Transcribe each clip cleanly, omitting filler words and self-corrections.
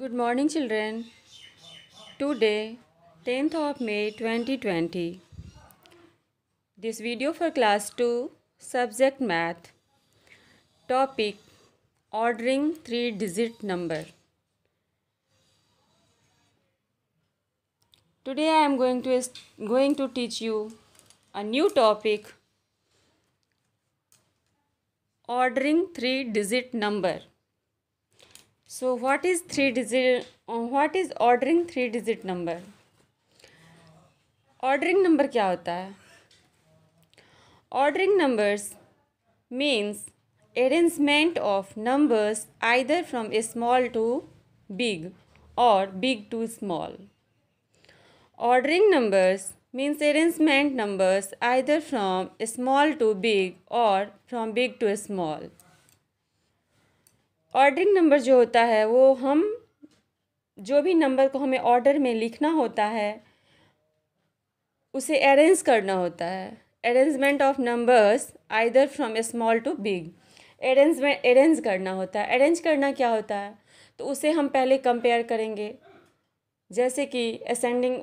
Good morning, children. Today, 10th of May 2020. This video for class 2, subject math. Topic: ordering 3-digit number. Today I am going to teach you a new topic: ordering 3-digit number. So what is ordering 3-digit number? Ordering number क्या होता है? Ordering numbers means arrangement of numbers either from small to big or big to small. Ordering numbers means arrangement numbers either from small to big or from big to small. Ordering number जो होता है वो हम जो भी number को हमें order में लिखना होता है उसे अरेंज करना होता है. Arrangement of numbers either from small to big. Arrange करना होता है. अरेंज करना क्या होता है तो उसे हम पहले कंपेयर करेंगे. जैसे कि असेंडिंग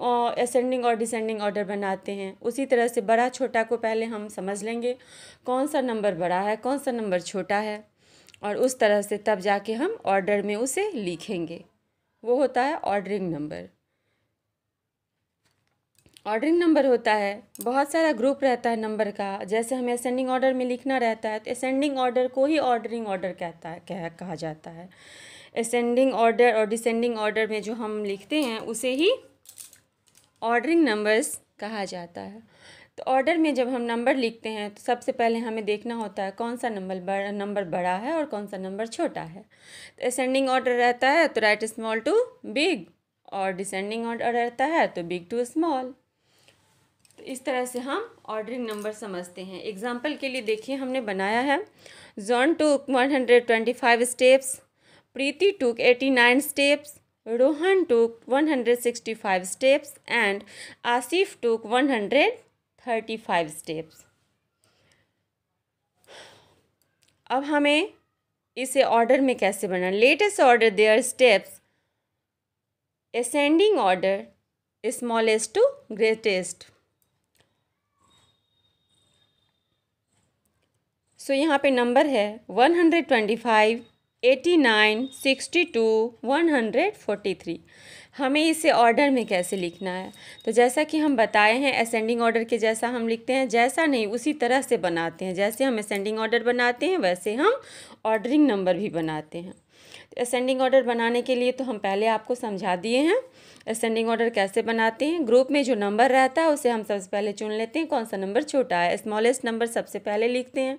और डिसेंडिंग ऑर्डर बनाते हैं उसी तरह से बड़ा छोटा को पहले हम समझ लेंगे कौन सा नंबर बड़ा है कौन सा नंबर छोटा है और उस तरह से तब जाके हम ऑर्डर में उसे लिखेंगे. वो होता है ऑर्डरिंग नंबर. ऑर्डरिंग नंबर होता है बहुत सारा ग्रुप रहता है नंबर का. जैसे हमें असेंडिंग ऑर्डर में लिखना रहता है तो असेंडिंग ऑर्डर को ही ऑर्डरिंग ऑर्डर कहा जाता है. असेंडिंग ऑर्डर और डिसेंडिंग ऑर्डर में जो हम लिखते हैं उसे ही ऑर्डरिंग नंबर्स कहा जाता है. तो ऑर्डर में जब हम नंबर लिखते हैं तो सबसे पहले हमें देखना होता है कौन सा नंबर बड़ा है और कौन सा नंबर छोटा है. तो असेंडिंग ऑर्डर रहता है तो राइट स्मॉल टू बिग और डिसेंडिंग ऑर्डर रहता है तो बिग टू स्मॉल. तो इस तरह से हम ऑर्डरिंग नंबर समझते हैं. एग्जाम्पल के लिए देखिए हमने बनाया है. जॉन टूक 125 स्टेप्स, प्रीति टूक 89 स्टेप्स, रोहन टूक 165 स्टेप्स एंड आसिफ टूक 135 स्टेप्स. अब हमें इसे ऑर्डर में कैसे बनाना. Latest order their steps ascending order smallest to greatest. So यहाँ पे नंबर है 125, 89, 62, 143. हमें इसे ऑर्डर में कैसे लिखना है तो जैसा कि हम बताए हैं असेंडिंग ऑर्डर के जैसा हम लिखते हैं. जैसा नहीं उसी तरह से बनाते हैं. जैसे हम असेंडिंग ऑर्डर बनाते हैं वैसे हम ऑर्डरिंग नंबर भी बनाते हैं. तो असेंडिंग ऑर्डर बनाने के लिए तो हम पहले आपको समझा दिए हैं असेंडिंग ऑर्डर कैसे बनाते हैं. ग्रुप में जो नंबर रहता है उसे हम सबसे पहले चुन लेते हैं कौन सा नंबर छोटा है. स्मॉलेस्ट नंबर सबसे पहले लिखते हैं.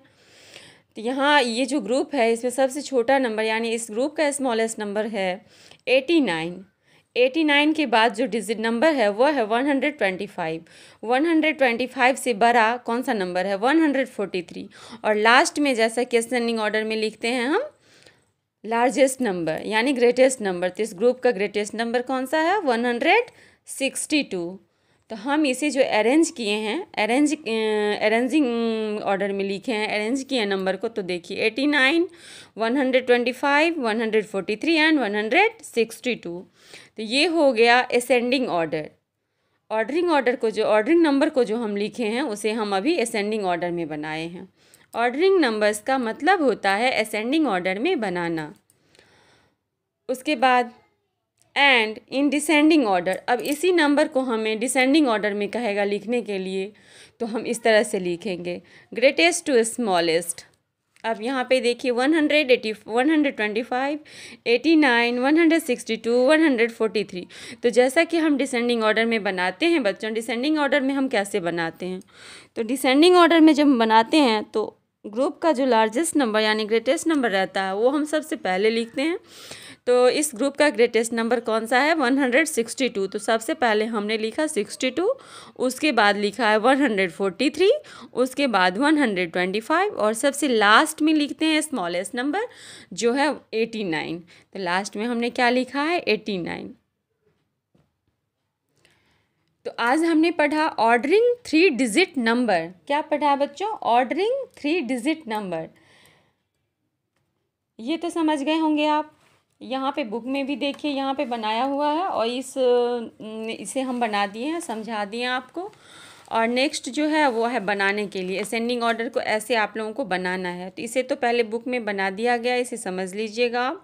तो यहाँ ये जो ग्रुप है इसमें सबसे छोटा नंबर यानी इस ग्रुप का स्मॉलेस्ट नंबर है 89. 89 के बाद जो डिजिट नंबर है वो है 125. 125 से बड़ा कौन सा नंबर है 143. और लास्ट में जैसा कि असेंडिंग ऑर्डर में लिखते हैं हम लार्जेस्ट नंबर यानी ग्रेटेस्ट नंबर. तो इस ग्रुप का ग्रेटेस्ट नंबर कौन सा है 162. तो हम इसे जो अरेंज किए हैं अरेंजिंग ऑर्डर में लिखे हैं अरेंज किए नंबर को तो देखिए 89, 125, 143 एंड 162. तो ये हो गया असेंडिंग ऑर्डर. ऑर्डरिंग नंबर को जो हम लिखे हैं उसे हम अभी असेंडिंग ऑर्डर में बनाए हैं. ऑर्डरिंग नंबर्स का मतलब होता है असेंडिंग ऑर्डर में बनाना. उसके बाद एंड इन डिसेंडिंग ऑर्डर. अब इसी नंबर को हमें डिसेंडिंग ऑर्डर में कहेगा लिखने के लिए तो हम इस तरह से लिखेंगे ग्रेटेस्ट टू स्मॉलेस्ट. अब यहाँ पे देखिए 125, 89, 162, 143. तो जैसा कि हम डिसेंडिंग ऑर्डर में बनाते हैं बच्चों. डिसेंडिंग ऑर्डर में हम कैसे बनाते हैं तो डिसेंडिंग ऑर्डर में जब हम बनाते हैं तो ग्रुप का जो लार्जेस्ट नंबर यानी ग्रेटेस्ट नंबर रहता है वो हम सबसे पहले लिखते हैं. तो इस ग्रुप का ग्रेटेस्ट नंबर कौन सा है 162. तो सबसे पहले हमने लिखा 62, उसके बाद लिखा है 143, उसके बाद 125 और सबसे लास्ट में लिखते हैं स्मॉलेस्ट नंबर जो है 89. तो लास्ट में हमने क्या लिखा है 89. तो आज हमने पढ़ा ऑर्डरिंग 3-डिजिट नंबर. क्या पढ़ा बच्चों ऑर्डरिंग 3-डिजिट नंबर. ये तो समझ गए होंगे आप. यहाँ पे बुक में भी देखिए यहाँ पे बनाया हुआ है, और इसे हम बना दिए हैं, समझा दिए हैं आपको। और नेक्स्ट जो है वो है बनाने के लिए असेंडिंग ऑर्डर को ऐसे आप लोगों को बनाना है। तो इसे तो पहले बुक में बना दिया गया, इसे समझ लीजिएगा आप।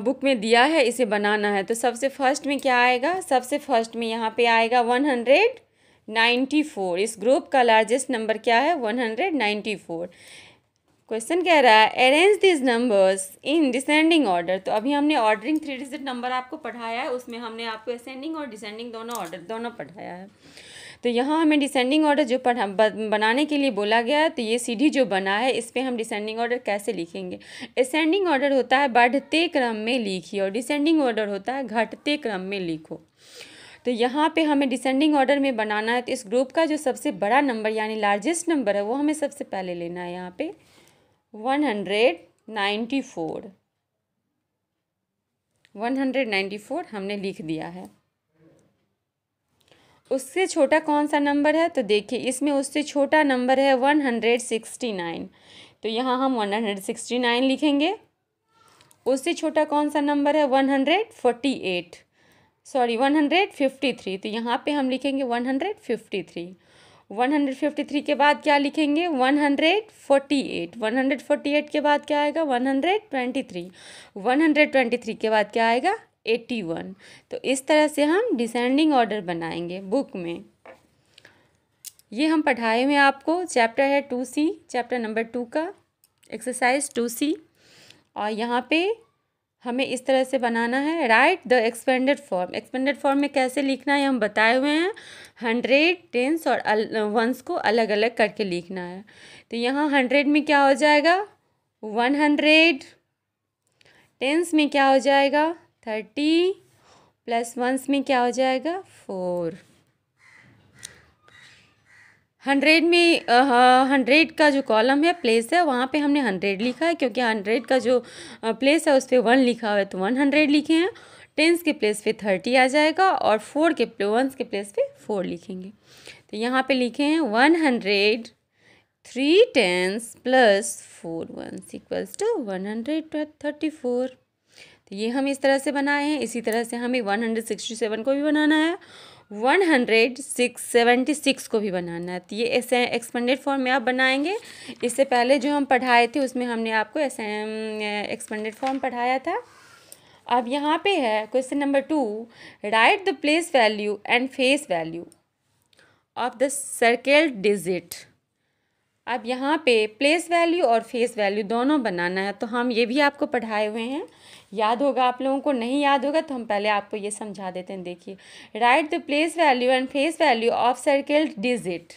बुक में दिया है, इसे बनाना है। तो सबसे फर्स्ट में क्या आएगा, सबसे फर्स्ट में यहाँ पे आएगा 194। इस ग्रुप का लार्जेस्ट नंबर क्या है, 194। क्वेश्चन कह रहा है arrange this numbers in descending order. तो अभी हमने ऑर्डरिंग 3 डिजिट नंबर आपको पढ़ाया है, उसमें हमने आपको असेंडिंग और डिसेंडिंग दोनों ऑर्डर दोनों पढ़ाया है। तो यहाँ हमें डिसेंडिंग ऑर्डर जो बनाने के लिए बोला गया है, तो ये सीढ़ी जो बना है इस पर हम डिसेंडिंग ऑर्डर कैसे लिखेंगे। असेंडिंग ऑर्डर होता है बढ़ते क्रम में लिखिए, और डिसेंडिंग ऑर्डर होता है घटते क्रम में लिखो। तो यहाँ पे हमें डिसेंडिंग ऑर्डर में बनाना है, तो इस ग्रुप का जो सबसे बड़ा नंबर यानी लार्जेस्ट नंबर है वो हमें सबसे पहले लेना है। यहाँ पे 194 हमने लिख दिया है। उससे छोटा कौन सा नंबर है, तो देखिए इसमें उससे छोटा नंबर है 169। तो यहाँ हम 169 लिखेंगे। उससे छोटा कौन सा नंबर है, 153। तो यहाँ पे हम लिखेंगे 153। 153 के बाद क्या लिखेंगे, 148। 148 के बाद क्या आएगा, 123। 123 के बाद क्या आएगा, 81। तो इस तरह से हम डिसेंडिंग ऑर्डर बनाएंगे बुक में। ये हम पढ़ाए हुए आपको, चैप्टर है 2C, चैप्टर नंबर 2 का एक्सरसाइज 2C। और यहाँ पे हमें इस तरह से बनाना है, right the expanded form. Expanded form में कैसे लिखना है हम बताए हुए हैं, 100, टेंस और वंस को अलग अलग करके लिखना है। तो यहाँ 100 में क्या हो जाएगा, 100। टेंस में क्या हो जाएगा, 30, प्लस वंस में क्या हो जाएगा, 4। 100 में 100 का जो कॉलम है, प्लेस है, वहाँ पे हमने 100 लिखा है, क्योंकि 100 का जो प्लेस है उस पर 1 लिखा हुआ है, तो 100 लिखे हैं। टेंस के प्लेस पे 30 आ जाएगा, और 4 के वंस के प्लेस पे 4 लिखेंगे। तो यहाँ पे लिखे हैं 100, 3 tens plus 4 ones equals to 134। तो ये हम इस तरह से बनाए हैं। इसी तरह से हमें 167 को भी बनाना है, 176 को भी बनाना है। तो ये ऐसे एक्सपेंडेड फॉर्म में आप बनाएंगे। इससे पहले जो हम पढ़ाए थे उसमें हमने आपको ऐसे एक्सपेंडेड फॉर्म पढ़ाया था। अब यहाँ पे है question number 2, right the place value and face value of the circled digit. अब यहाँ पे प्लेस वैल्यू और फेस वैल्यू दोनों बनाना है। तो हम ये भी आपको पढ़ाए हुए हैं, याद होगा आप लोगों को। नहीं याद होगा तो हम पहले आपको ये समझा देते हैं। देखिए, right the place value and face value of circled digit.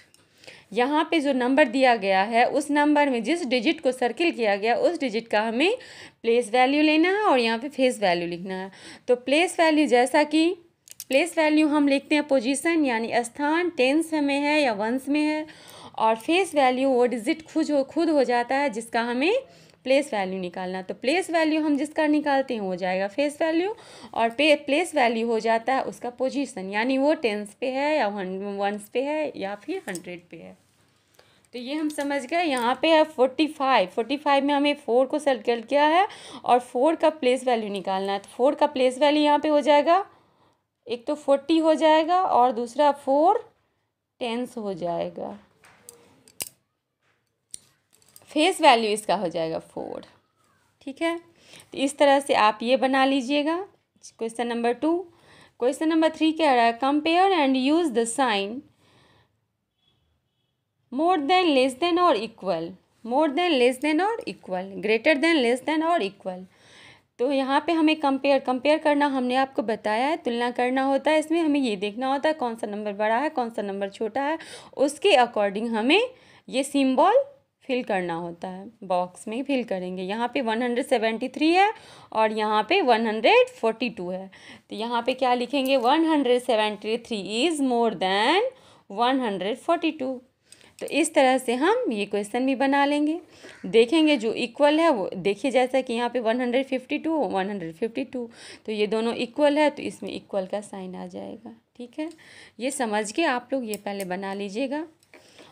यहाँ पे जो नंबर दिया गया है उस नंबर में जिस डिजिट को सर्किल किया गया उस डिजिट का हमें प्लेस वैल्यू लेना है, और यहाँ पे फेस वैल्यू लिखना है। तो प्लेस वैल्यू, जैसा कि प्लेस वैल्यू हम लिखते हैं पोजीशन यानी स्थान, टेंस में है या वंस में है, और फेस वैल्यू वो डिजिट खुद हो जाता है जिसका हमें प्लेस वैल्यू निकालना। तो प्लेस वैल्यू हम जिसका निकालते हैं वो जाएगा फेस वैल्यू, और प्लेस वैल्यू हो जाता है उसका पोजीशन, यानी वो टेंस पे है या वंस पे है या फिर 100 पे है। तो ये हम समझ गए। यहाँ पे है 45 में हमें 4 को सर्कल किया है और 4 का प्लेस वैल्यू निकालना है। तो 4 का प्लेस वैल्यू यहाँ पे हो जाएगा, एक तो 40 हो जाएगा और दूसरा 4 टेंस हो जाएगा। फेस वैल्यू इसका हो जाएगा 4। ठीक है, तो इस तरह से आप ये बना लीजिएगा। Question number 2। क्वेश्चन नंबर 3 कह रहा है compare and use the sign more than, less than और equal. More than, less than और equal, greater than, less than और इक्वल। तो यहाँ पे हमें कंपेयर करना हमने आपको बताया है, तुलना करना होता है। इसमें हमें ये देखना होता है कौन सा नंबर बड़ा है कौन सा नंबर छोटा है, उसके अकॉर्डिंग हमें ये सिंबल फिल करना होता है, बॉक्स में फिल करेंगे। यहाँ पे 173 है और यहाँ पे 142 है। तो यहाँ पे क्या लिखेंगे, 173 इज़ मोर देन 142। तो इस तरह से हम ये क्वेश्चन भी बना लेंगे। देखेंगे जो इक्वल है वो, देखिए जैसा कि यहाँ पे 152 152, तो ये दोनों इक्वल है तो इसमें इक्वल का साइन आ जाएगा। ठीक है, ये समझ के आप लोग ये पहले बना लीजिएगा।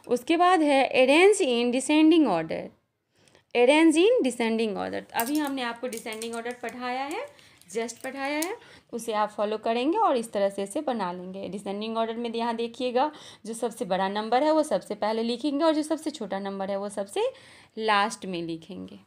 उसके बाद है arrange in descending order. Arrange in descending order. अभी हमने आपको डिसेंडिंग ऑर्डर पढ़ाया है, जस्ट पढ़ाया है, उसे आप फॉलो करेंगे और इस तरह से इसे बना लेंगे। डिसेंडिंग ऑर्डर में यहाँ देखिएगा, जो सबसे बड़ा नंबर है वो सबसे पहले लिखेंगे और जो सबसे छोटा नंबर है वो सबसे लास्ट में लिखेंगे।